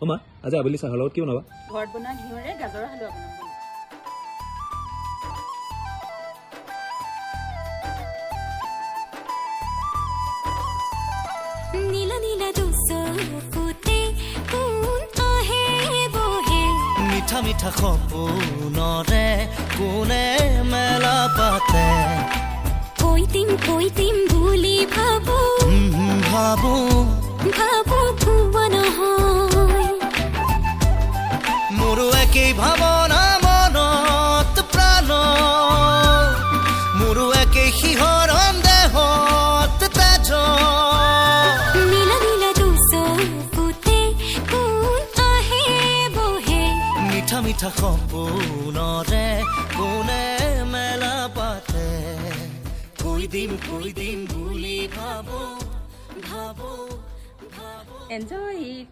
মা আজি আবেলি চাহৰ লগত কি বনাবা ঘৰত বনোৱা ঘিউৰে গাজৰৰ হালোৱা বনাম নীলা নীলা দুচকুতে কোন আহে বহে মিঠা মিঠা সপোনৰে কোনে মেলা পাতে কৈ দিম বুলি ভাবো ভাবো ভুৱা নহয় মোৰো একেই ভাৱনা মনত প্ৰাণ মোৰো একেই শিহৰণ দেহত তেজ নীলা নীলা দুচকুতে কোন আহে বহে মিঠা মিঠা সপোনৰে কোনে মেলা পাতে কৈ দিম বুলি ভাবো এনজয়